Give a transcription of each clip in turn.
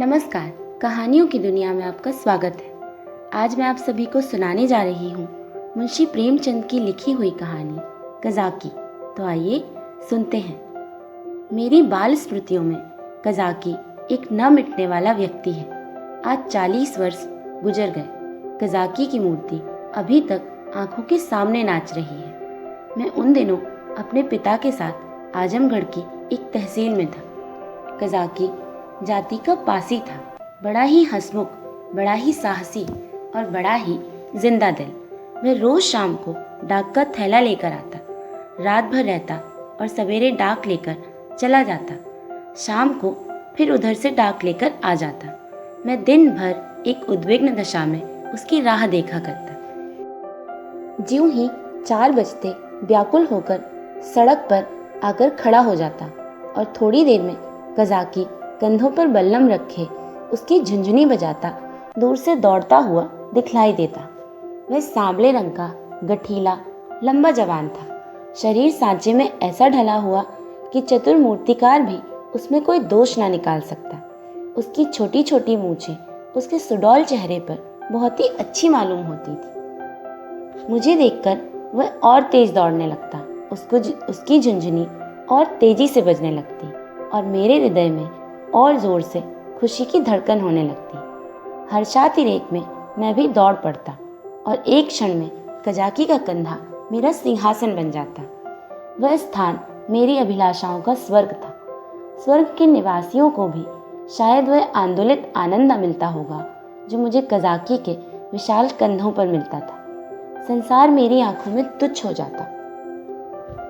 नमस्कार। कहानियों की दुनिया में आपका स्वागत है। आज मैं आप सभी को सुनाने जा रही हूँ मुंशी प्रेमचंद की लिखी हुई कहानी कज़ाकी। तो आइए सुनते हैं। मेरी बाल स्मृतियों में कज़ाकी एक न मिटने वाला व्यक्ति है। आज 40 वर्ष गुजर गए। कज़ाकी की मूर्ति अभी तक आंखों के सामने नाच रही है। मैं उन दिनों अपने पिता के साथ आजमगढ़ की एक तहसील में था। कज़ाकी जाति का पासी था। बड़ा ही हंसमुख, बड़ा ही साहसी और बड़ा ही जिंदा दिल। वह रोज शाम को डाक का थैला लेकर आता, रात भर रहता और सवेरे डाक लेकर चला जाता। शाम को फिर उधर से डाक लेकर आ जाता। मैं दिन भर एक उद्विग्न दशा में उसकी राह देखा करता। ज्यों ही 4 बजते व्याकुल होकर सड़क पर आकर खड़ा हो जाता और थोड़ी देर में कज़ाकी कंधों पर बल्लम रखे उसकी झुंझुनी बजाता दूर से दौड़ता हुआ दिखलाई देता। वह सांवले रंग का गठीला लंबा जवान था। शरीर सांचे में ऐसा ढला हुआ कि चतुर मूर्तिकार भी उसमें कोई दोष ना निकाल सकता। उसकी छोटी छोटी मूछें उसके सुडौल चेहरे पर बहुत ही अच्छी मालूम होती थी। मुझे देखकर वह और तेज दौड़ने लगता। उसकी झुंझुनी और तेजी से बजने लगती और मेरे हृदय में और जोर से खुशी की धड़कन होने लगती। हर्षातिरेक में मैं भी दौड़ पड़ता और एक क्षण में कज़ाकी का कंधा मेरा सिंहासन बन जाता। वह स्थान मेरी अभिलाषाओं का स्वर्ग था। स्वर्ग के निवासियों को भी शायद वह आंदोलित आनंद न मिलता होगा जो मुझे कज़ाकी के विशाल कंधों पर मिलता था। संसार मेरी आंखों में तुच्छ हो जाता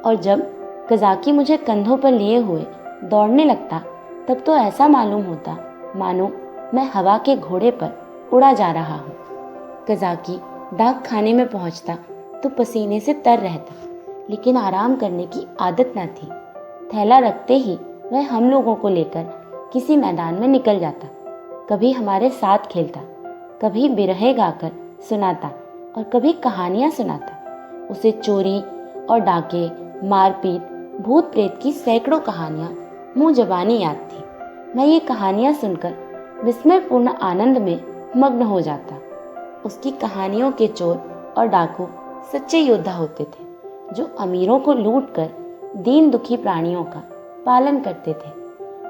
और जब कज़ाकी मुझे कंधों पर लिए हुए दौड़ने लगता तब तो ऐसा मालूम होता मानो मैं हवा के घोड़े पर उड़ा जा रहा हूँ। कज़ाकी डाक खाने में पहुँचता तो पसीने से तर रहता, लेकिन आराम करने की आदत न थी। थैला रखते ही वह हम लोगों को लेकर किसी मैदान में निकल जाता। कभी हमारे साथ खेलता, कभी बिरहे गाकर सुनाता और कभी कहानियाँ सुनाता। उसे चोरी और डाके, मारपीट, भूत प्रेत की सैकड़ों कहानियाँ मुँह ज़बानी याद थी। मैं ये कहानियाँ सुनकर विस्मयपूर्ण आनंद में मग्न हो जाता। उसकी कहानियों के चोर और डाकू सच्चे योद्धा होते थे जो अमीरों को लूटकर दीन दुखी प्राणियों का पालन करते थे।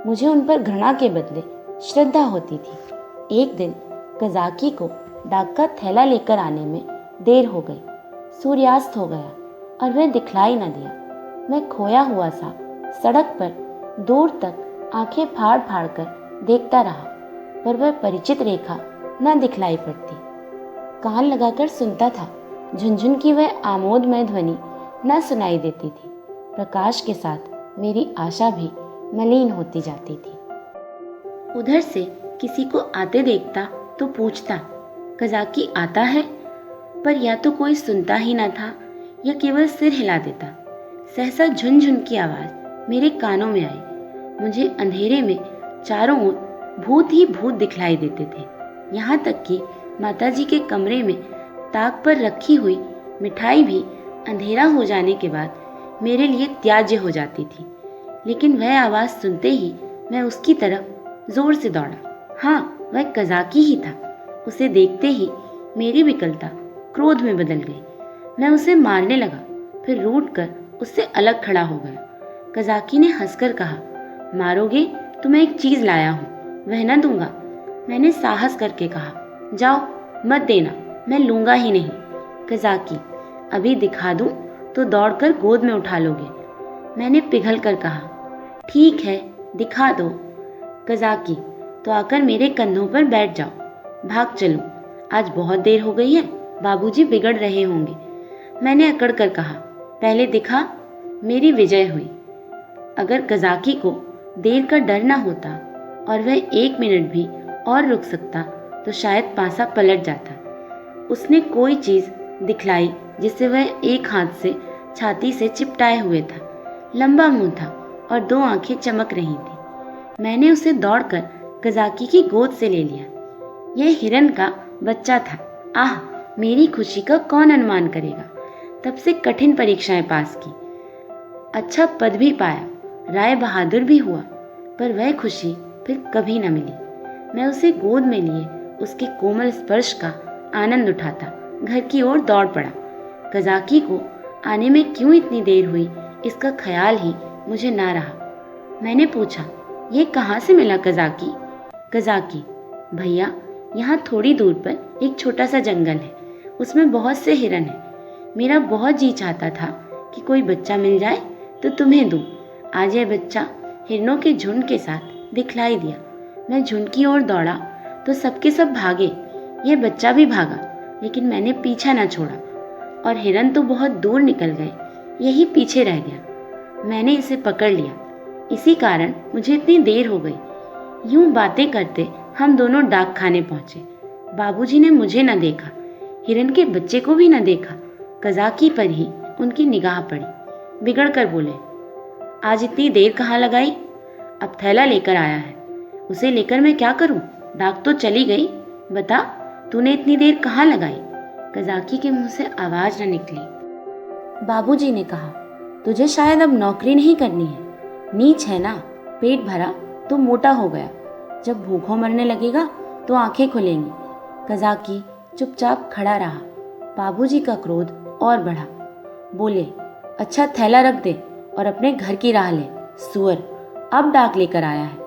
मुझे उन पर घृणा के बदले श्रद्धा होती थी। एक दिन कज़ाकी को डाक का थैला लेकर आने में देर हो गई। सूर्यास्त हो गया और वह दिखलाई न दिया। मैं खोया हुआ सा सड़क पर दूर तक आंखें फाड़ फाड़ कर देखता रहा, पर वह परिचित रेखा न दिखलाई पड़ती। कान लगाकर सुनता था, झुनझुन की वह आमोदमय ध्वनि न सुनाई देती थी। प्रकाश के साथ मेरी आशा भी मलिन होती जाती थी। उधर से किसी को आते देखता तो पूछता, कज़ाकी आता है? पर या तो कोई सुनता ही न था या केवल सिर हिला देता। सहसा झुनझुन की आवाज़ मेरे कानों में आई। मुझे अंधेरे में चारों ओर भूत ही भूत दिखलाई देते थे। यहाँ तक कि माताजी के कमरे में ताक पर रखी हुई मिठाई भी अंधेरा हो जाने के बाद मेरे लिए त्याज्य हो जाती थी। लेकिन वह आवाज़ सुनते ही मैं उसकी तरफ जोर से दौड़ा। हाँ, वह कज़ाकी ही था। उसे देखते ही मेरी विकलता क्रोध में बदल गई। मैं उसे मारने लगा, फिर रूठ कर उससे अलग खड़ा हो गया। कज़ाकी ने हंसकर कहा, मारोगे तो मैं एक चीज़ लाया हूँ, वह न दूंगा। मैंने साहस करके कहा, जाओ, मत देना, मैं लूँगा ही नहीं। कज़ाकी, अभी दिखा दूँ तो दौड़कर गोद में उठा लोगे। मैंने पिघल कर कहा, ठीक है, दिखा दो। कज़ाकी, तो आकर मेरे कंधों पर बैठ जाओ, भाग चलूँ। आज बहुत देर हो गई है, बाबूजी बिगड़ रहे होंगे। मैंने अकड़ कर कहा, पहले दिखा। मेरी विजय हुई। अगर कज़ाकी को देर का डर न होता और वह 1 मिनट भी और रुक सकता तो शायद पासा पलट जाता। उसने कोई चीज़ दिखलाई जिसे वह एक हाथ से छाती से चिपटाए हुए था। लंबा मुंह था और 2 आंखें चमक रही थी। मैंने उसे दौड़कर कज़ाकी की गोद से ले लिया। यह हिरन का बच्चा था। आह, मेरी खुशी का कौन अनुमान करेगा। तब से कठिन परीक्षाएं पास की, अच्छा पद भी पाया, राय बहादुर भी हुआ, पर वह खुशी फिर कभी न मिली। मैं उसे गोद में लिए उसके कोमल स्पर्श का आनंद उठाता घर की ओर दौड़ पड़ा। कज़ाकी को आने में क्यों इतनी देर हुई इसका ख्याल ही मुझे ना रहा। मैंने पूछा, ये कहाँ से मिला कज़ाकी? कज़ाकी, भैया यहाँ थोड़ी दूर पर एक छोटा सा जंगल है, उसमें बहुत से हिरन हैं। मेरा बहुत जी चाहता था कि कोई बच्चा मिल जाए तो तुम्हें दूँ। आज यह बच्चा हिरनों के झुंड के साथ दिखलाई दिया। मैं झुंड की ओर दौड़ा तो सबके सब भागे। यह बच्चा भी भागा, लेकिन मैंने पीछा न छोड़ा और हिरन तो बहुत दूर निकल गए, यही पीछे रह गया। मैंने इसे पकड़ लिया, इसी कारण मुझे इतनी देर हो गई। यूं बातें करते हम दोनों डाक खाने पहुंचे। बाबूजी ने मुझे न देखा, हिरन के बच्चे को भी न देखा। कज़ाकी पर ही उनकी निगाह पड़ी। बिगड़ कर बोले, आज इतनी देर कहाँ लगाई? अब थैला लेकर आया है, उसे लेकर मैं क्या करूं? डाक तो चली गई। बता, तूने इतनी देर कहाँ लगाई? कज़ाकी के मुंह से आवाज न निकली। बाबूजी ने कहा, तुझे शायद अब नौकरी नहीं करनी है। नीच है ना, पेट भरा तो मोटा हो गया, जब भूखों मरने लगेगा तो आंखें खुलेंगी। कज़ाकी चुपचाप खड़ा रहा। बाबूजी का क्रोध और बढ़ा। बोले, अच्छा थैला रख दे और अपने घर की राह ले। सुअर, अब डाक लेकर आया है,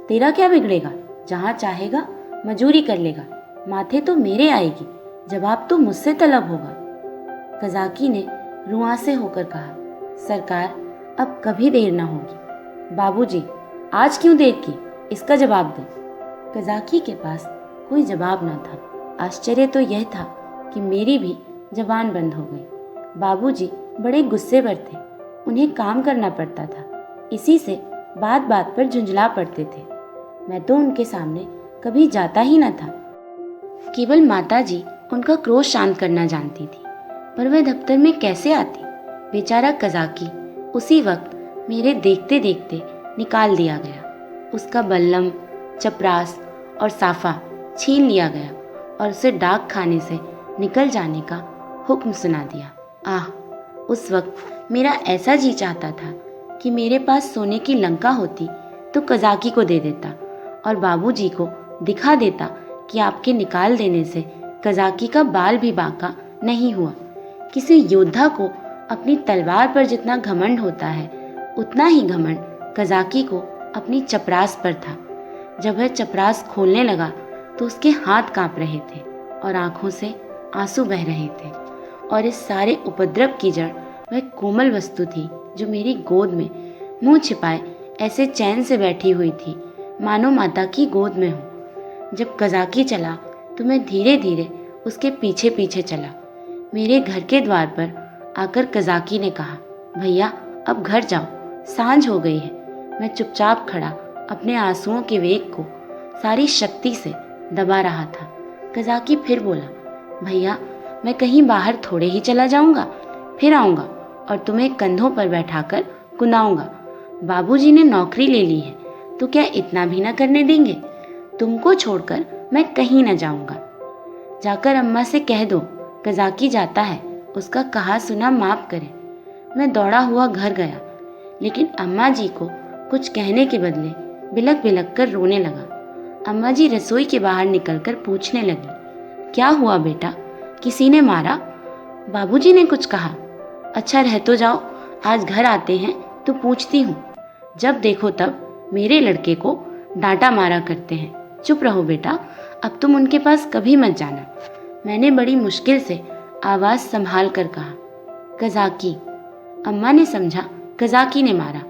तेरा क्या बिगड़ेगा? जहाँ चाहेगा मजूरी कर लेगा, माथे तो मेरे आएगी, जवाब तो मुझसे तलब होगा। कज़ाकी ने रुआंसे होकर कहा, सरकार अब कभी देर ना होगी। बाबूजी, आज क्यों देर की, इसका जवाब दे। कज़ाकी के पास कोई जवाब ना था। आश्चर्य तो यह था कि मेरी भी जबान बंद हो गई। बाबूजी बड़े गुस्से पर थे, उन्हें काम करना पड़ता था, इसी से बात बात पर झुंझला पड़ते थे। मैं तो उनके सामने कभी जाता ही न था। केवल माताजी उनका क्रोध शांत करना जानती थी, पर वह दफ्तर में कैसे आती? बेचारा कज़ाकी उसी वक्त मेरे देखते देखते निकाल दिया गया। उसका बल्लम, चपरास और साफा छीन लिया गया और उसे डाक खाने से निकल जाने का हुक्म सुना दिया। आह, उस वक्त मेरा ऐसा जी चाहता था कि मेरे पास सोने की लंका होती तो कज़ाकी को दे देता और बाबूजी को दिखा देता कि आपके निकाल देने से कज़ाकी का बाल भी बांका नहीं हुआ। किसी योद्धा को अपनी तलवार पर जितना घमंड होता है, उतना ही घमंड कज़ाकी को अपनी चपरास पर था। जब वह चपरास खोलने लगा तो उसके हाथ कांप रहे थे और आंखों से आंसू बह रहे थे, और इस सारे उपद्रव की जड़ वह कोमल वस्तु थी जो मेरी गोद में मुंह छिपाए ऐसे चैन से बैठी हुई थी, मानो माता की गोद में हूँ। जब कज़ाकी चला तो मैं धीरे धीरे उसके पीछे पीछे चला। मेरे घर के द्वार पर आकर कज़ाकी ने कहा, भैया अब घर जाओ, सांझ हो गई है। मैं चुपचाप खड़ा अपने आंसुओं के वेग को सारी शक्ति से दबा रहा था। कज़ाकी फिर बोला, भैया मैं कहीं बाहर थोड़े ही चला जाऊंगा, फिर आऊंगा और तुम्हें कंधों पर बैठाकर कुनाऊंगा। बाबूजी ने नौकरी ले ली है तो क्या इतना भी ना करने देंगे? तुमको छोड़कर मैं कहीं न जाऊंगा। जाकर अम्मा से कह दो कज़ाकी जाता है, उसका कहा सुना माफ करे। मैं दौड़ा हुआ घर गया, लेकिन अम्मा जी को कुछ कहने के बदले बिलक बिलक कर रोने लगा। अम्मा जी रसोई के बाहर निकलकर पूछने लगी, क्या हुआ बेटा, किसी ने मारा? बाबूजी ने कुछ कहा? अच्छा रह तो जाओ, आज घर आते हैं तो पूछती हूँ। जब देखो तब मेरे लड़के को डांटा मारा करते हैं। चुप रहो बेटा, अब तुम उनके पास कभी मत जाना। मैंने बड़ी मुश्किल से आवाज़ संभाल कर कहा, कज़ाकी। अम्मा ने समझा कज़ाकी ने मारा।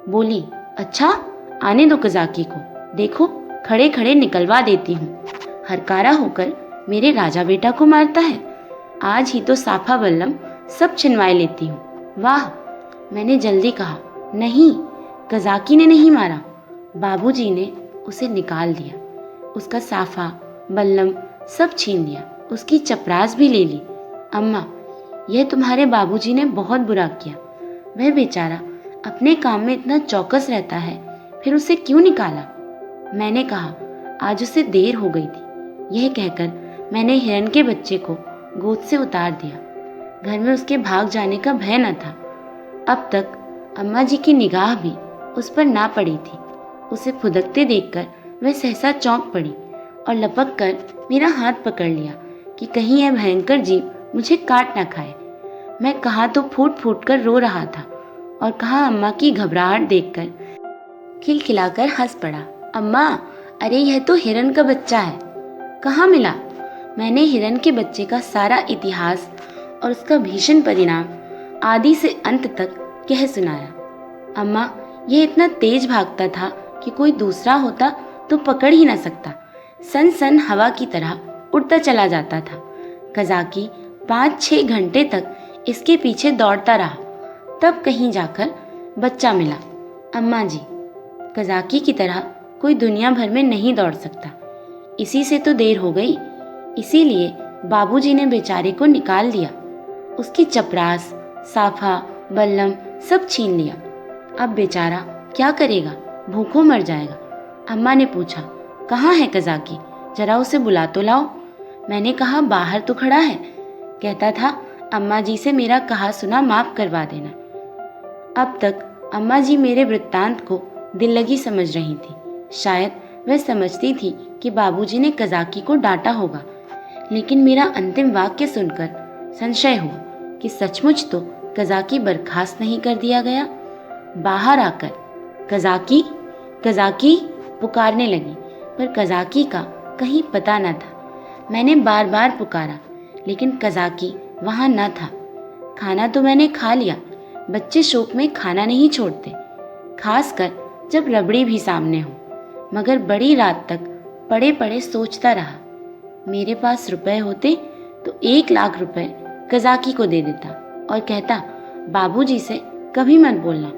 बोली, अच्छा आने दो कज़ाकी को, देखो खड़े खड़े निकलवा देती हूँ। हरकारा होकर मेरे राजा बेटा को मारता है। आज ही तो साफा बल्लम सब छिनवाए लेती हूँ। वाह, मैंने जल्दी कहा, नहीं कज़ाकी ने नहीं मारा। बाबूजी ने उसे निकाल दिया, उसका साफा बल्लम सब छीन लिया, उसकी चपरास भी ले ली। अम्मा, यह तुम्हारे बाबूजी ने बहुत बुरा किया। वह बेचारा अपने काम में इतना चौकस रहता है, फिर उसे क्यों निकाला? मैंने कहा, आज उसे देर हो गई थी। यह कहकर मैंने हिरन के बच्चे को गोद से उतार दिया। घर में उसके भाग जाने का भय न था। अब तक अम्मा जी की निगाह भी उस पर ना पड़ी थी। उसे फुदकते देखकर वह सहसा चौंक पड़ी और लपक कर मेरा हाथ पकड़ लिया कि कहीं यह भयंकर जीव मुझे काट ना खाए। मैं कहाँ तो फूट फूट कर रो रहा था और कहाँ अम्मा की घबराहट देखकर खिलखिलाकर हंस पड़ा। अम्मा, अरे यह तो हिरन का बच्चा है, कहाँ मिला? मैंने हिरन के बच्चे का सारा इतिहास और उसका भीषण परिणाम आदि से अंत तक कह सुनाया। अम्मा, यह इतना तेज भागता था कि कोई दूसरा होता तो पकड़ ही न सकता। सन सन हवा की तरह उड़ता चला जाता था। कज़ाकी 5-6 घंटे तक इसके पीछे दौड़ता रहा, तब कहीं जाकर बच्चा मिला। अम्मा जी, कज़ाकी की तरह कोई दुनिया भर में नहीं दौड़ सकता। इसी से तो देर हो गई, इसीलिए बाबूजी ने बेचारे को निकाल दिया। उसकी चपरास, साफा, बल्लम सब छीन लिया। अब बेचारा क्या करेगा, भूखों मर जाएगा। अम्मा ने पूछा, कहाँ है कज़ाकी, जरा उसे बुला तो लाओ। मैंने कहा, बाहर तो खड़ा है। कहता था, अम्मा जी से मेरा कहा सुना माफ करवा देना। अब तक अम्मा जी मेरे वृत्तांत को दिल लगी समझ रही थी। शायद वह समझती थी कि बाबूजी ने कज़ाकी को डांटा होगा, लेकिन मेरा अंतिम वाक्य सुनकर संशय हुआ कि सचमुच तो कज़ाकी बर्खास्त नहीं कर दिया गया। बाहर आकर कज़ाकी कज़ाकी पुकारने लगी, पर कज़ाकी का कहीं पता न था। मैंने बार बार पुकारा, लेकिन कज़ाकी वहाँ न था। खाना तो मैंने खा लिया, बच्चे शौक में खाना नहीं छोड़ते, खासकर जब रबड़ी भी सामने हो। मगर बड़ी रात तक पड़े पड़े सोचता रहा। मेरे पास रुपए होते तो 1 लाख रुपए कज़ाकी को दे देता और कहता, बाबूजी से कभी मत बोलना,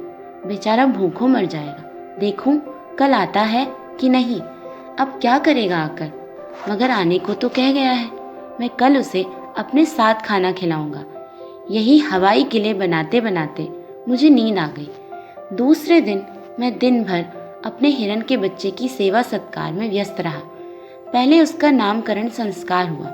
बेचारा भूखों मर जाएगा। देखूं कल आता है कि नहीं। अब क्या करेगा आकर, मगर आने को तो कह गया है। मैं कल उसे अपने साथ खाना खिलाऊंगा। यही हवाई किले बनाते बनाते मुझे नींद आ गई। दूसरे दिन मैं दिन भर अपने हिरन के बच्चे की सेवा सत्कार में व्यस्त रहा। पहले उसका नामकरण संस्कार हुआ,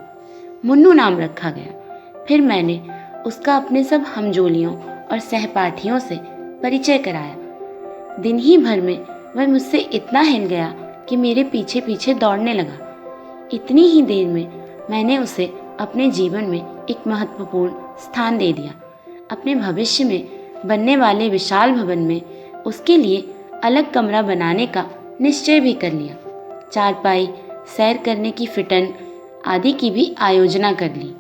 मुन्नू नाम रखा गया। फिर मैंने उसका अपने सब हमजोलियों और सहपाठियों से परिचय कराया। दिन ही भर में वह मुझसे इतना हिल गया कि मेरे पीछे पीछे दौड़ने लगा। इतनी ही देर में मैंने उसे अपने जीवन में एक महत्वपूर्ण स्थान दे दिया। अपने भविष्य में बनने वाले विशाल भवन में उसके लिए अलग कमरा बनाने का निश्चय भी कर लिया। चारपाई, सैर करने की फिटन आदि की भी आयोजना कर ली।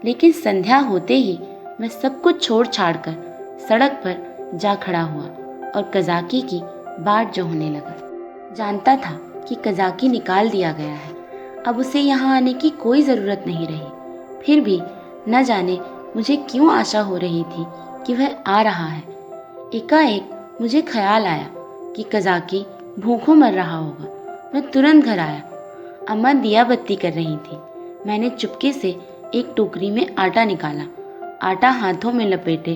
लेकिन संध्या होते ही मैं सब कुछ छोड़ छाड़ कर सड़क पर जा खड़ा हुआ और कज़ाकी की बाट जो होने लगा। जानता था कि कज़ाकी निकाल दिया गया है, अब उसे यहाँ आने की कोई ज़रूरत नहीं रही। फिर भी न जाने मुझे क्यों आशा हो रही थी कि वह आ रहा है। एकाएक मुझे ख्याल आया कि कज़ाकी भूखों मर रहा होगा। मैं तुरंत घर आया। अम्मा दिया बत्ती कर रही थी। मैंने चुपके से एक टोकरी में आटा निकाला। आटा हाथों में लपेटे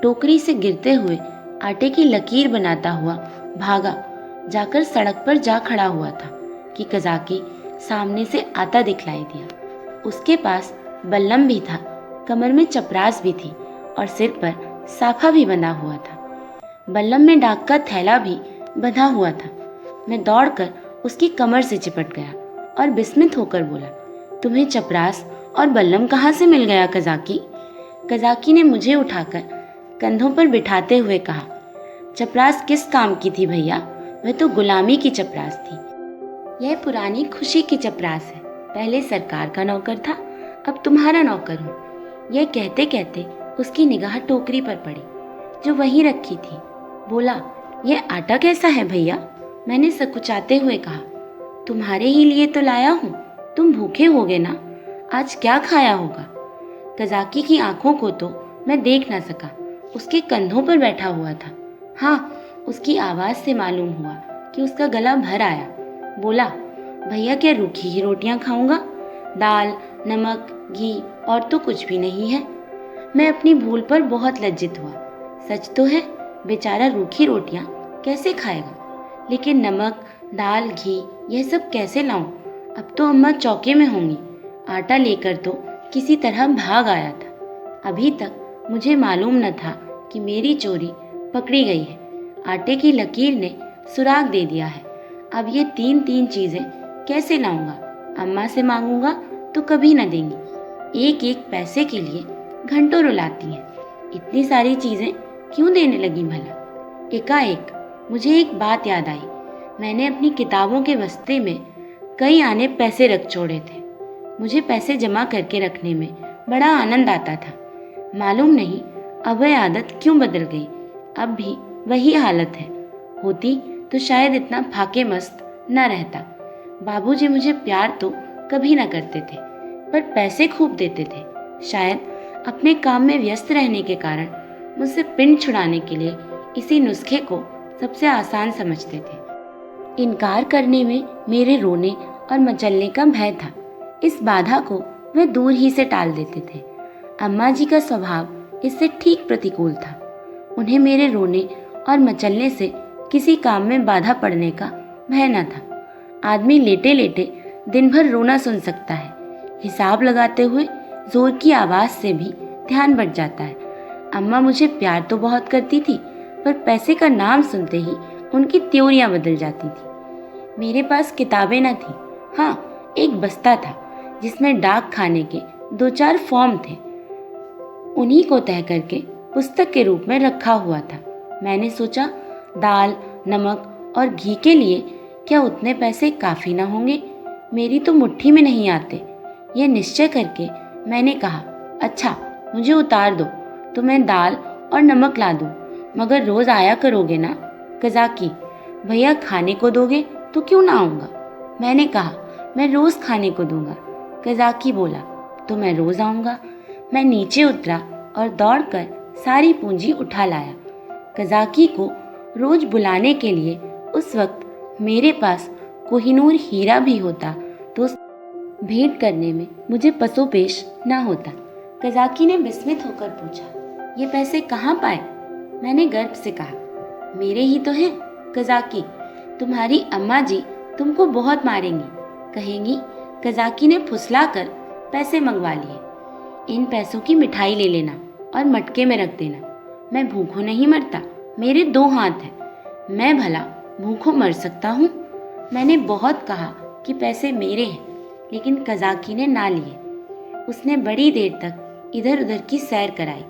टोकरी से गिरते हुए आटे की लकीर बनाता हुआ भागा। जाकर सड़क पर जा खड़ा हुआ था कि कज़ाकी सामने से आता दिखलाई दिया। उसके पास बल्लम भी था, कमर में चपरास भी थी और सिर पर साफा भी बंधा हुआ था। बल्लम में डाक का थैला भी बंधा हुआ था। मैं दौड़कर उसकी कमर से चिपट गया और विस्मित होकर बोला, तुम्हें चपरास और बल्लम कहाँ से मिल गया कज़ाकी? कज़ाकी ने मुझे उठाकर कंधों पर बिठाते हुए कहा, चपरास किस काम की थी भैया? वह तो गुलामी की चपरास थी। यह पुरानी खुशी की चपरास है। पहले सरकार का नौकर था, अब तुम्हारा नौकर हूँ। यह कहते कहते उसकी निगाह टोकरी पर पड़ी जो वहीं रखी थी। बोला, यह आटा कैसा है भैया? मैंने सकुचाते हुए कहा, तुम्हारे ही लिए तो लाया हूँ, तुम भूखे होगे ना, आज क्या खाया होगा? कज़ाकी की आंखों को तो मैं देख ना सका, उसके कंधों पर बैठा हुआ था। हाँ, उसकी आवाज़ से मालूम हुआ कि उसका गला भर आया। बोला, भैया क्या रूखी ही रोटियां खाऊंगा? दाल, नमक, घी और तो कुछ भी नहीं है। मैं अपनी भूल पर बहुत लज्जित हुआ। सच तो है, बेचारा रूखी रोटियां कैसे खाएगा, लेकिन नमक, दाल, घी यह सब कैसे लाऊं? अब तो अम्मा चौके में होंगी। आटा लेकर तो किसी तरह भाग आया था। अभी तक मुझे मालूम न था कि मेरी चोरी पकड़ी गई है। आटे की लकीर ने सुराग दे दिया है। अब ये तीन तीन चीज़ें कैसे लाऊंगा? अम्मा से मांगूंगा तो कभी न देंगी। एक एक पैसे के लिए घंटों रुलाती हैं। इतनी सारी चीज़ें क्यों देने लगी भला? एकाएक मुझे एक बात याद आई। मैंने अपनी किताबों के बस्ते में कई आने पैसे रख छोड़े थे। मुझे पैसे जमा करके रखने में बड़ा आनंद आता था। मालूम नहीं अब वह आदत क्यों बदल गई। अब भी वही हालत है। होती तो शायद इतना फाके मस्त न रहता। बाबूजी मुझे प्यार तो कभी न करते थे, पर पैसे खूब देते थे। शायद अपने काम में व्यस्त रहने के कारण मुझसे पिंड छुड़ाने के लिए इसी नुस्खे को सबसे आसान समझते थे। इनकार करने में मेरे रोने और मचलने का भय था। इस बाधा को वे दूर ही से टाल देते थे। अम्मा जी का स्वभाव इससे ठीक प्रतिकूल था। उन्हें मेरे रोने और मचलने से किसी काम में बाधा पड़ने का भय न था। आदमी लेटे लेटे दिन भर रोना सुन सकता है। हिसाब लगाते हुए जोर की आवाज़ से भी ध्यान बढ़ जाता है। अम्मा मुझे प्यार तो बहुत करती थी, पर पैसे का नाम सुनते ही उनकी त्योरियां बदल जाती थी। मेरे पास किताबें न थी। हाँ, एक बस्ता था जिसमें डाक खाने के 2-4 फॉर्म थे। उन्हीं को तह करके पुस्तक के रूप में रखा हुआ था। मैंने सोचा दाल, नमक और घी के लिए क्या उतने पैसे काफ़ी ना होंगे? मेरी तो मुट्ठी में नहीं आते। यह निश्चय करके मैंने कहा, अच्छा मुझे उतार दो तो मैं दाल और नमक ला दूँ, मगर रोज़ आया करोगे ना? कज़ाकी, भैया खाने को दोगे तो क्यों ना आऊँगा? मैंने कहा, मैं रोज़ खाने को दूंगा। कज़ाकी बोला, तो मैं रोज़ आऊँगा। मैं नीचे उतरा और दौड़कर सारी पूंजी उठा लाया। कज़ाकी को रोज बुलाने के लिए उस वक्त मेरे पास कोहिनूर हीरा भी होता तो भेंट करने में मुझे पसोपेश ना होता। कज़ाकी ने विस्मित होकर पूछा, ये पैसे कहाँ पाए? मैंने गर्व से कहा, मेरे ही तो हैं। कज़ाकी, तुम्हारी अम्मा जी तुमको बहुत मारेंगी, कहेंगी। कज़ाकी ने फुसलाकर पैसे मंगवा लिए। इन पैसों की मिठाई ले लेना और मटके में रख देना। मैं भूखों नहीं मरता, मेरे 2 हाथ हैं। मैं भला भूखों मर सकता हूँ? मैंने बहुत कहा कि पैसे मेरे हैं, लेकिन कज़ाकी ने ना लिए। उसने बड़ी देर तक इधर उधर की सैर कराई,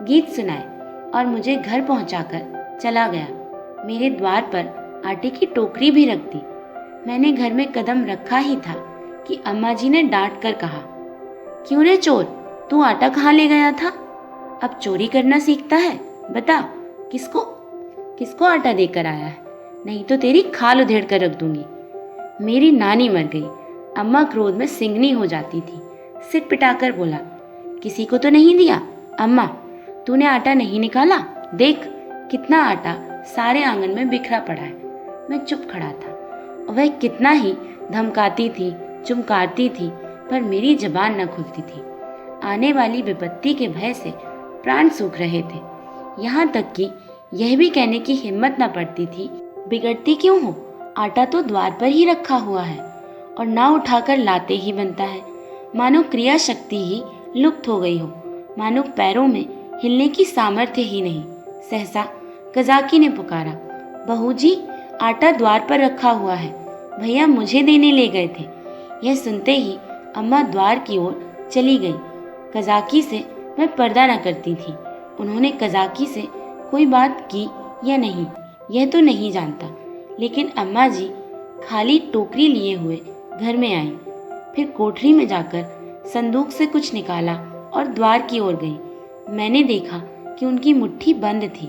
गीत सुनाए और मुझे घर पहुंचाकर चला गया। मेरे द्वार पर आटे की टोकरी भी रख दी। मैंने घर में कदम रखा ही था कि अम्मा जी ने डांट कर कहा, क्यों रे चोर, तू आटा कहाँ ले गया था? अब चोरी करना सीखता है? बता, किसको किसको आटा देकर आया है? नहीं तो तेरी खाल उधेड़ कर रख दूंगी। मेरी नानी मर गई। अम्मा क्रोध में सिंगनी हो जाती थी। सिर पिटाकर बोला, किसी को तो नहीं दिया? अम्मा, तूने आटा नहीं निकाला? देख कितना आटा सारे आंगन में बिखरा पड़ा है। मैं चुप खड़ा था। वह कितना ही धमकाती थी, चुमकारती थी, पर मेरी जबान न खुलती थी। आने वाली विपत्ति के भय से प्राण सूख रहे थे। यहाँ तक कि यह भी कहने की हिम्मत न पड़ती थी, बिगड़ती क्यों हो? आटा तो द्वार पर ही रखा हुआ है और ना उठाकर लाते ही बनता है। मानो क्रिया शक्ति ही लुप्त हो गई हो, मानो पैरों में हिलने की सामर्थ्य ही नहीं। सहसा कज़ाकी ने पुकारा, बहू जी, आटा द्वार पर रखा हुआ है, भैया मुझे देने ले गए थे। यह सुनते ही अम्मा द्वार की ओर चली गई। कज़ाकी से मैं पर्दा न करती थी। उन्होंने कज़ाकी से कोई बात की या नहीं, यह तो नहीं जानता, लेकिन अम्मा जी खाली टोकरी लिए हुए घर में आई। फिर कोठरी में जाकर संदूक से कुछ निकाला और द्वार की ओर गई। मैंने देखा कि उनकी मुट्ठी बंद थी।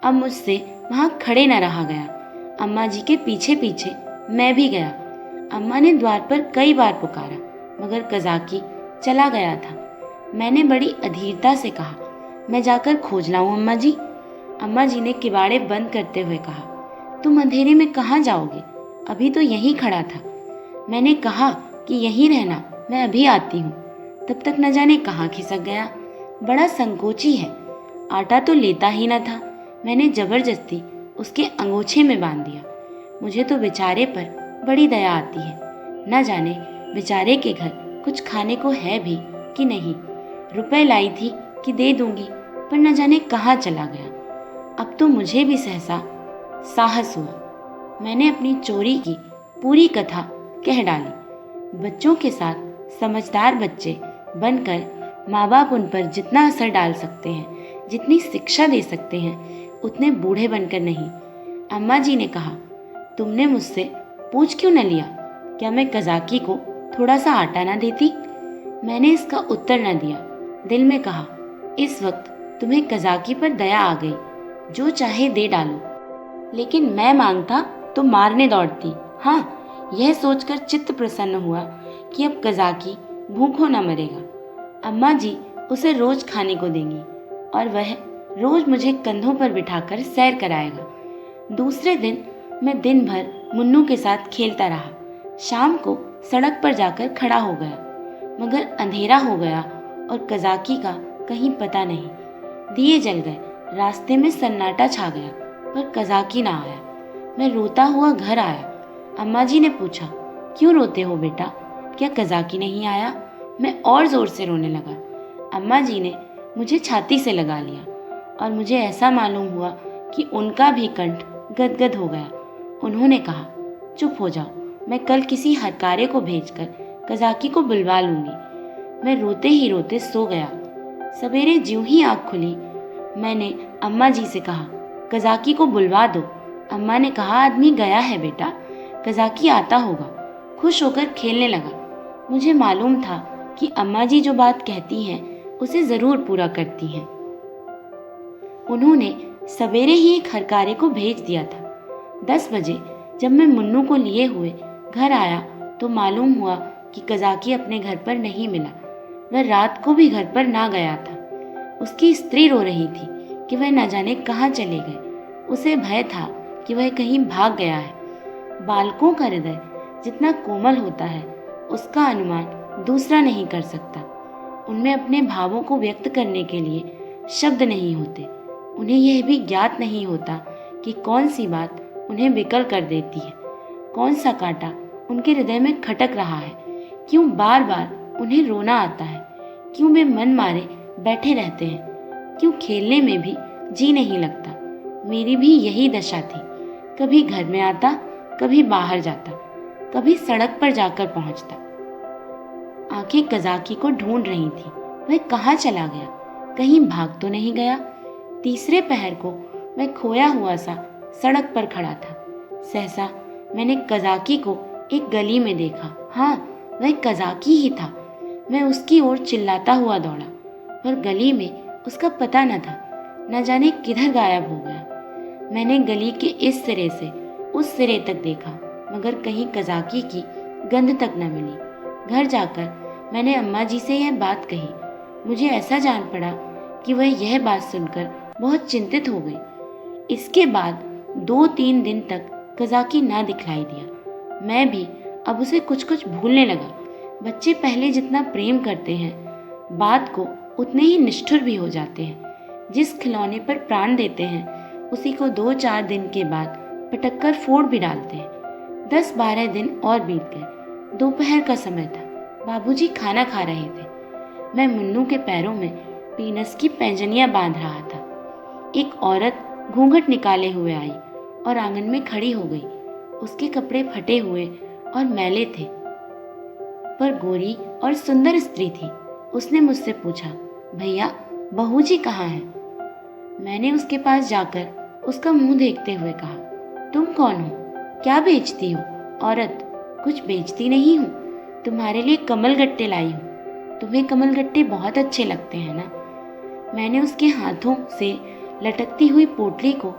अब मुझसे वहाँ खड़े न रहा गया। अम्मा जी के पीछे पीछे मैं भी गया। अम्मा ने द्वार पर कई बार पुकारा, मगर कज़ाकी चला गया था। मैंने बड़ी अधीरता से कहा, मैं जाकर खोज लाऊं अम्मा जी? अम्मा जी ने किवाड़े बंद करते हुए कहा, तुम अंधेरे में कहाँ जाओगे? अभी तो यहीं खड़ा था। मैंने कहा कि यहीं रहना, मैं अभी आती हूँ। तब तक न जाने कहाँ खिसक गया। बड़ा संकोची है, आटा तो लेता ही न था। मैंने जबरदस्ती उसके अंगोछे में बांध दिया। मुझे तो बेचारे पर बड़ी दया आती है। न जाने बेचारे के घर कुछ खाने को है भी कि नहीं। रुपए लाई थी कि दे दूंगी, पर न जाने कहाँ चला गया। अब तो मुझे भी सहसा साहस हुआ। मैंने अपनी चोरी की पूरी कथा कह डाली। बच्चों के साथ समझदार बच्चे बनकर माँ बाप उन पर जितना असर डाल सकते हैं, जितनी शिक्षा दे सकते हैं, उतने बूढ़े बनकर नहीं। अम्मा जी ने कहा, तुमने मुझसे पूछ क्यों न लिया? क्या मैं कज़ाकी को थोड़ा सा आटा ना देती? मैंने इसका उत्तर न दिया। दिल में कहा, इस वक्त तुम्हें कज़ाकी पर दया आ गई, जो चाहे दे डालो। लेकिन मैं मांगता तो मारने दौड़ती। हाँ, यह सोचकर चित्त प्रसन्न हुआ कि अब कज़ाकी भूखों न मरेगा। अम्मा जी उसे रोज खाने को देंगी और वह रोज मुझे कंधों पर बिठाकर सैर कराएगा। दूसरे दिन मैं दिन भर मुन्नू के साथ खेलता रहा। शाम को सड़क पर जाकर खड़ा हो गया, मगर अंधेरा हो गया और कज़ाकी का कहीं पता नहीं। दिए जल गए, रास्ते में सन्नाटा छा गया, पर कज़ाकी ना आया। मैं रोता हुआ घर आया। अम्मा जी ने पूछा, क्यों रोते हो बेटा? क्या कज़ाकी नहीं आया? मैं और ज़ोर से रोने लगा। अम्मा जी ने मुझे छाती से लगा लिया और मुझे ऐसा मालूम हुआ कि उनका भी कंठ गदगद हो गया। उन्होंने कहा, चुप हो जाओ, मैं कल किसी हरकारे को भेजकर कज़ाकी को बुलवा लूँगी। मैं रोते ही रोते सो गया। सवेरे ज्यों ही आँख खुली, मैंने अम्मा जी से कहा, कज़ाकी को बुलवा दो। अम्मा ने कहा, आदमी गया है बेटा, कज़ाकी आता होगा। खुश होकर खेलने लगा। मुझे मालूम था कि अम्मा जी जो बात कहती हैं उसे ज़रूर पूरा करती हैं। उन्होंने सवेरे ही एक हरकारे को भेज दिया था। 10 बजे जब मैं मुन्नू को लिए हुए घर आया तो मालूम हुआ कि कज़ाकी अपने घर पर नहीं मिला। वह रात को भी घर पर ना गया था। उसकी स्त्री रो रही थी कि वह न जाने कहाँ चले गए। उसे भय था कि वह कहीं भाग गया है। बालकों का हृदय जितना कोमल होता है, उसका अनुमान दूसरा नहीं कर सकता। उनमें अपने भावों को व्यक्त करने के लिए शब्द नहीं होते। उन्हें यह भी ज्ञात नहीं होता कि कौन सी बात उन्हें विकल कर देती है, कौन सा कांटा उनके हृदय में खटक रहा है, क्यों बार बार उन्हें रोना आता है, क्यों वे मन मारे बैठे रहते हैं, क्यों खेलने में भी जी नहीं लगता। मेरी भी यही दशा थी। कभी घर में आता, कभी बाहर जाता, कभी सड़क पर जाकर पहुंचता। आंखें कज़ाकी को ढूंढ रही थी। वह कहाँ चला गया? कहीं भाग तो नहीं गया? तीसरे पहर को मैं खोया हुआ सा सड़क पर खड़ा था। सहसा मैंने कज़ाकी को एक गली में देखा। हाँ, वह कज़ाकी ही था। मैं उसकी ओर चिल्लाता हुआ दौड़ा, पर गली में उसका पता न था। न जाने किधर गायब हो गया। मैंने गली के इस सिरे से उस सिरे तक देखा, मगर कहीं कज़ाकी की गंध तक न मिली। घर जाकर मैंने अम्मा जी से यह बात कही। मुझे ऐसा जान पड़ा कि वह यह बात सुनकर बहुत चिंतित हो गई। इसके बाद 2-3 दिन तक कज़ाकी ना दिखलाई दिया। मैं भी अब उसे कुछ कुछ भूलने लगा। बच्चे पहले जितना प्रेम करते हैं, बात को उतने ही निष्ठुर भी हो जाते हैं। जिस खिलौने पर प्राण देते हैं, उसी को 2-4 दिन के बाद पटक कर फोड़ भी डालते हैं। 10-12 दिन और बीत गए। दोपहर का समय था। बाबूजी खाना खा रहे थे। मैं मुन्नू के पैरों में पीनस की पैंजनियां बांध रहा था। एक औरत घूंघट निकाले हुए आई और आंगन में खड़ी हो गई। उसके कपड़े फटे हुए और मैले थे, पर गोरी और सुंदर स्त्री थी। उसने मुझसे पूछा, भैया, बहू जी कहाँ हैं? मैंने उसके पास जाकर उसका मुंह देखते हुए कहा, तुम कौन हो? क्या बेचती हो? औरत, कुछ बेचती नहीं हूँ, तुम्हारे लिए कमल गट्टे लाई हूँ। तुम्हें कमल गट्टे बहुत अच्छे लगते हैं ना? मैंने उसके हाथों से लटकती हुई पोटली को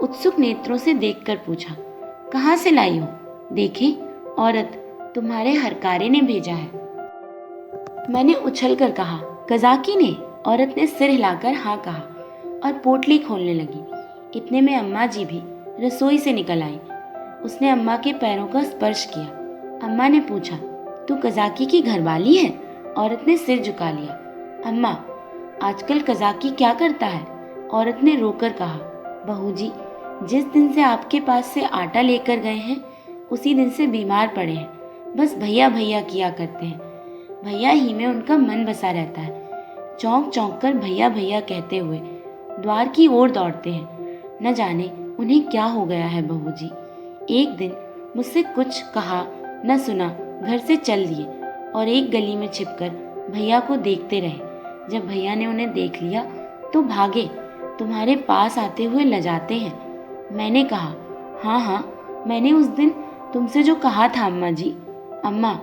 उत्सुक नेत्रों से देखकर पूछा, कहाँ से लाई हो? देखें, औरत, तुम्हारे हरकारे ने भेजा है। मैंने उछलकर कहा, कज़ाकी ने? औरत ने सिर हिलाकर हाँ कहा और पोटली खोलने लगी। इतने में अम्मा जी भी रसोई से निकल आई। उसने अम्मा के पैरों का स्पर्श किया। अम्मा ने पूछा, तू कज़ाकी की घरवाली है? औरत ने सिर झुका लिया। अम्मा, आजकल कज़ाकी क्या करता है? औरत ने रोकर कहा, बहू जी, जिस दिन से आपके पास से आटा लेकर गए हैं, उसी दिन से बीमार पड़े हैं। बस भैया भैया किया करते हैं। भैया ही में उनका मन बसा रहता है। चौंक चौंक कर भैया भैया कहते हुए द्वार की ओर दौड़ते हैं। न जाने उन्हें क्या हो गया है बहू जी। एक दिन मुझसे कुछ कहा न सुना, घर से चल दिए और एक गली में छिपकर भैया को देखते रहे। जब भैया ने उन्हें देख लिया तो भागे, तुम्हारे पास आते हुए लजाते हैं। मैंने कहा, हाँ हाँ, मैंने उस दिन तुमसे जो कहा था अम्मा जी। अम्मा,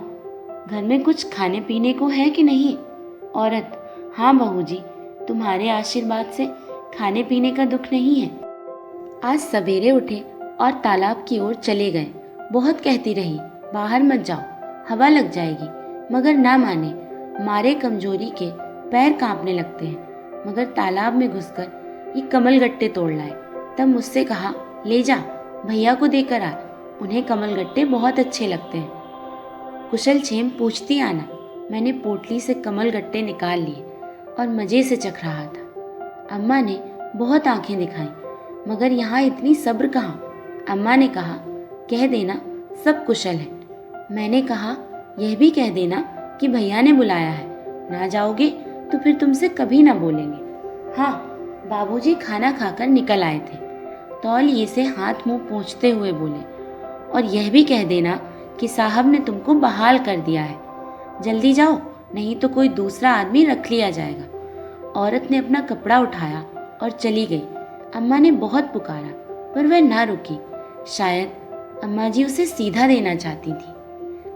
घर में कुछ खाने पीने को है कि नहीं? औरत, हाँ बहू जी, तुम्हारे आशीर्वाद से खाने पीने का दुख नहीं है। आज सवेरे उठे और तालाब की ओर चले गए। बहुत कहती रही, बाहर मत जाओ, हवा लग जाएगी, मगर ना माने। मारे कमजोरी के पैर कांपने लगते हैं, मगर तालाब में घुसकर ये कमलगट्टे तोड़ लाए। तब मुझसे कहा, ले जा, भैया को देकर आ, उन्हें कमलगट्टे बहुत अच्छे लगते हैं। कुशल क्षेम पूछती आना। मैंने पोटली से कमलगट्टे निकाल लिए और मज़े से चख रहा था। अम्मा ने बहुत आंखें दिखाईं, मगर यहाँ इतनी सब्र कहाँ। अम्मा ने कहा, कह देना सब कुशल है। मैंने कहा, यह भी कह देना कि भैया ने बुलाया है, ना जाओगे तो फिर तुमसे कभी ना बोलेंगे। हाँ, बाबूजी खाना खाकर निकल आए थे। तौलिए से हाथ मुंह पोंछते हुए बोले, और यह भी कह देना कि साहब ने तुमको बहाल कर दिया है। जल्दी जाओ, नहीं तो कोई दूसरा आदमी रख लिया जाएगा। औरत ने अपना कपड़ा उठाया और चली गई। अम्मा ने बहुत पुकारा पर वह ना रुकी। शायद अम्मा जी उसे सीधा देना चाहती थी।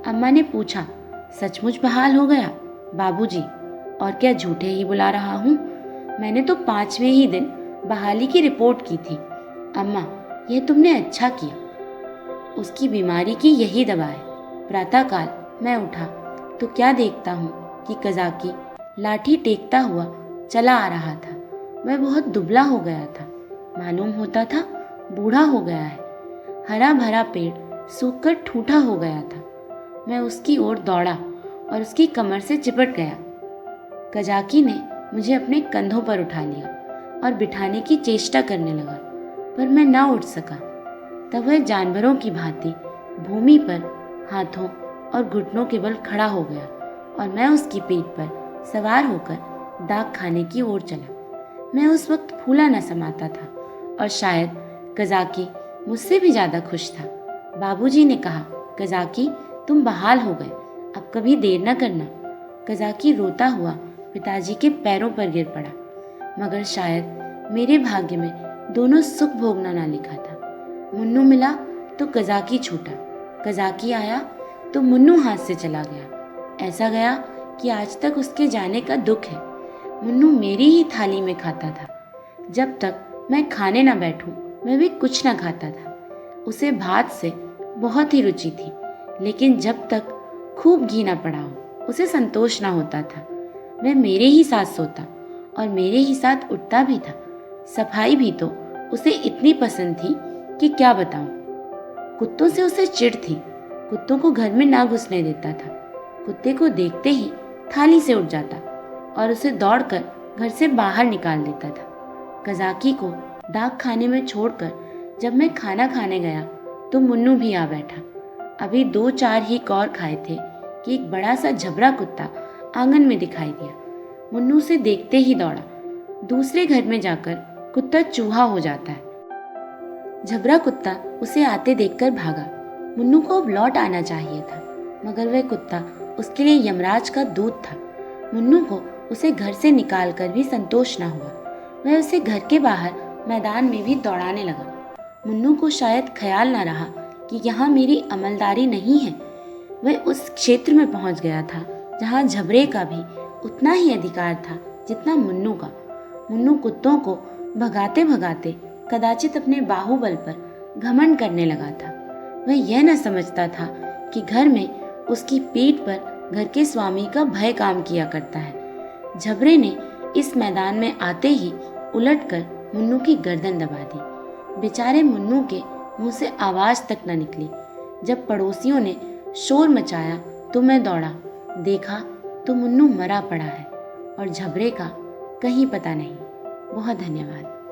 अम्मा ने पूछा, सचमुच बहाल हो गया? बाबूजी, और क्या झूठे ही बुला रहा हूँ? मैंने तो 5वें ही दिन बहाली की रिपोर्ट की थी। अम्मा, यह तुमने अच्छा किया। उसकी बीमारी की यही दवा है। प्रातःकाल मैं उठा तो क्या देखता हूँ कि कज़ाकी लाठी टेकता हुआ चला आ रहा था। वह बहुत दुबला हो गया था, मालूम होता था बूढ़ा हो गया है। हरा भरा पेड़ सूखकर ठूठा हो गया था। मैं उसकी ओर दौड़ा और उसकी कमर से चिपट गया। कज़ाकी ने मुझे अपने कंधों पर उठा लिया और बिठाने की चेष्टा करने लगा, पर मैं ना उठ सका। तब वह जानवरों की भांति भूमि पर हाथों और घुटनों के बल खड़ा हो गया और मैं उसकी पीठ पर सवार होकर दाग खाने की ओर चला। मैं उस वक्त फूला न समाता था और शायद कज़ाकी मुझसे भी ज़्यादा खुश था। बाबूजी ने कहा, कज़ाकी, तुम बहाल हो गए, अब कभी देर न करना। कज़ाकी रोता हुआ पिताजी के पैरों पर गिर पड़ा, मगर शायद मेरे भाग्य में दोनों सुख भोगना ना लिखा था। मुन्नू मिला तो कज़ाकी छूटा, कज़ाकी आया तो मुन्नू हाथ से चला गया। ऐसा गया कि आज तक उसके जाने का दुख है। मुन्नू मेरी ही थाली में खाता था। जब तक मैं खाने न बैठूं, मैं भी कुछ न खाता था। उसे भात से बहुत ही रुचि थी, लेकिन जब तक खूब घी न पड़ा हो, उसे संतोष न होता था। वह मेरे ही साथ सोता और मेरे ही साथ उठता भी था। सफाई भी तो उसे इतनी पसंद थी कि क्या बताऊं। कुत्तों से उसे चिढ़ थी। कुत्तों को घर में ना घुसने देता था। कुत्ते को देखते ही थाली से उठ जाता और उसे दौड़कर घर से बाहर निकाल देता था। कज़ाकी को दाग खाने में छोड़कर जब मैं खाना खाने गया तो मुन्नू भी आ बैठा। अभी 2-4 ही कौर खाए थे कि एक बड़ा सा झबरा कुत्ता आंगन में दिखाई दिया। मुन्नू से देखते ही दौड़ा। दूसरे घर में जाकर कुत्ता चूहा हो जाता है। झबरा कुत्ता उसे आते देखकर भागा। मुन्नू को अब लौट आना चाहिए था, मगर वह कुत्ता उसके लिए यमराज का दूत था। मुन्नू को उसे घर से निकालकर भी संतोष न हुआ। वह उसे घर के बाहर मैदान में भी दौड़ाने लगा। मुन्नू को शायद ख्याल न रहा कि यहाँ मेरी अमलदारी नहीं है। वह उस क्षेत्र में पहुँच गया था जहाँ झबरे का भी उतना ही अधिकार था जितना मुन्नू का। मुन्नू कुत्तों को भगाते भगाते कदाचित अपने बाहुबल पर घमंड करने लगा था। वह यह न समझता था कि घर में उसकी पीठ पर घर के स्वामी का भय काम किया करता है। झबरे ने इस मैदान में आते ही उलटकर मुन्नू की गर्दन दबा दी। बेचारे मुन्नू के मुंह से आवाज तक न निकली। जब पड़ोसियों ने शोर मचाया तो मैं दौड़ा। देखा तो मुन्नू मरा पड़ा है और झबरे का कहीं पता नहीं। बहुत धन्यवाद।